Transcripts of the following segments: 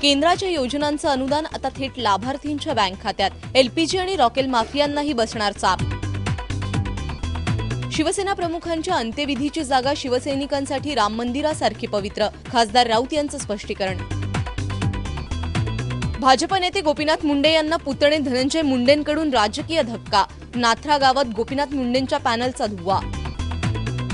केंद्राच्या योजनांचं अनुदान आता थेट लाभार्थींच्या बँक खात्यात। एलपीजी आणि रॉकेल माफियांनाही बसणार चाप। शिवसेना प्रमुखांच्या अंत्यविधीची जागा शिवसैनिकांसाठी राम मंदिरासारखी पवित्र, खासदार राऊत यांचं स्पष्टीकरण। भाजप नेते गोपीनाथ मुंडे यांना पुतणे धनंजय मुंडेंकडून राजकीय धक्का, नाथरा गावात गोपीनाथ मुंडेंच्या पॅनलचा धुव्वा।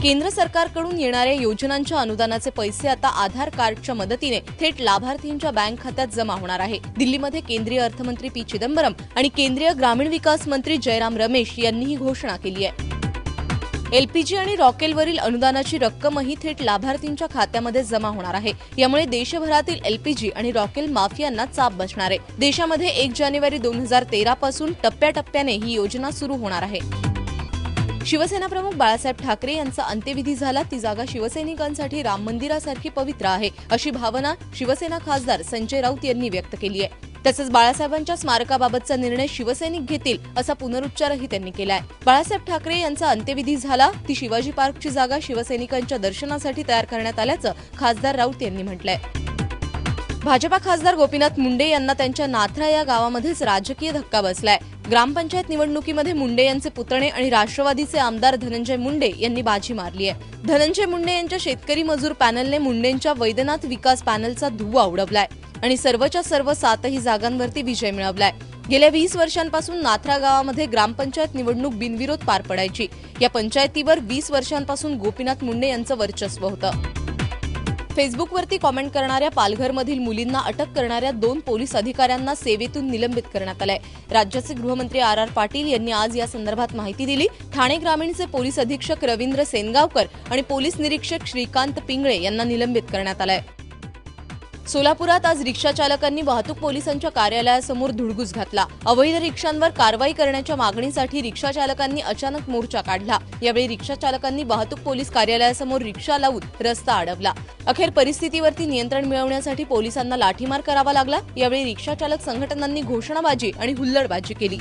केंद्र सरकारकडून येणाऱ्या योजनांच्या अनुदानाचे पैसे आता आधार कार्डच्या मदतीने थेट लाभार्थींच्या बँक खात्यात जमा होणार आहे। दिल्लीमध्ये केंद्रीय अर्थमंत्री पी चिदंबरम आणि केंद्रीय ग्रामीण विकास मंत्री जयराम रमेश यांनी ही घोषणा केली आहे। एलपीजी आणि रॉकेलवरील अनुदानाची रक्कमही थेट लाभार्थींच्या खात्यामध्ये जमा होणार आहे। यामुळे देशभरातील एलपीजी आणि रॉकेल माफियांना चाप बसणार आहे। देशामध्ये 1 जानेवारी 2013 पासून टप्प्याटप्प्याने ही योजना सुरू होणार आहे। शिवसेना प्रमुख बाळासाहेब ठाकरे यांचा अंत्यविधी झाला, ती जागा शिवसैनिकांसाठी राम मंदिरासारखी पवित्र आहे, अशी भावना शिवसेना खासदार संजय राऊत यांनी व्यक्त केली आहे। तसंच बाळासाहेबांच्या स्मारकाबाबतचा निर्णय शिवसैनिक घेतील असा पुनरुच्चारही त्यांनी केलाय। बाळासाहेब ठाकरे यांचा अंत्यविधी झाला, ती शिवाजी पार्कची जागा शिवसैनिकांच्या दर्शनासाठी तयार करण्यात आल्याचं खासदार राऊत यांनी म्हटलंय। भाजपा खासदार गोपीनाथ मुंडे यांना त्यांच्या नाथरा या गावामध्येच राजकीय धक्का बसलाय। ग्रामपंचायत निवडणुकीमध्ये मुंडे यांचे पुतणे आणि राष्ट्रवादीचे आमदार धनंजय मुंडे यांनी बाजी मारली आहे। धनंजय मुंडे यांच्या शेतकरी मजूर पॅनलने मुंडेंच्या वैद्यनाथ विकास पॅनलचा धुव्वा उडवलाय आणि सर्वच्या सर्व 7ही जागांवरती विजय मिळवलाय। गेल्या 20 वर्षांपासून नाथरा गावामध्ये ग्रामपंचायत निवडणूक बिनविरोध पार पडायची। या पंचायतीवर 20 वर्षांपासून गोपीनाथ मुंडे यांचं वर्चस्व होतं। फेसबुकवरती कॉमेंट करणाऱ्या पालघरमधील मुलींना अटक करणाऱ्या 2 पोलीस अधिकाऱ्यांना सेवेतून निलंबित करण्यात आलंय। राज्याचे गृहमंत्री आर पाटील यांनी आज या संदर्भात माहिती दिली। ठाणे ग्रामीणचे पोलीस अधीक्षक रवींद्र सेनगावकर आणि पोलीस निरीक्षक श्रीकांत पिंगळे यांना निलंबित करण्यात आलंय। सोलापुरात आज रिक्षा चालकांनी वाहतूक पोलिसांच्या कार्यालयासमोर धुडगूस घातला। अवैध रिक्षांवर कारवाई करण्याच्या मागणीसाठी रिक्षा चालकांनी अचानक मोर्चा काढला। यावेळी रिक्षा चालकांनी वाहतूक पोलीस कार्यालयासमोर रिक्षा लावून रस्ता अडवला। अखेर परिस्थितीवरती नियंत्रण मिळवण्यासाठी पोलिसांना लाठीमार करावा लागला। यावेळी रिक्षा चालक संघटनांनी घोषणाबाजी आणि हुल्लडबाजी केली।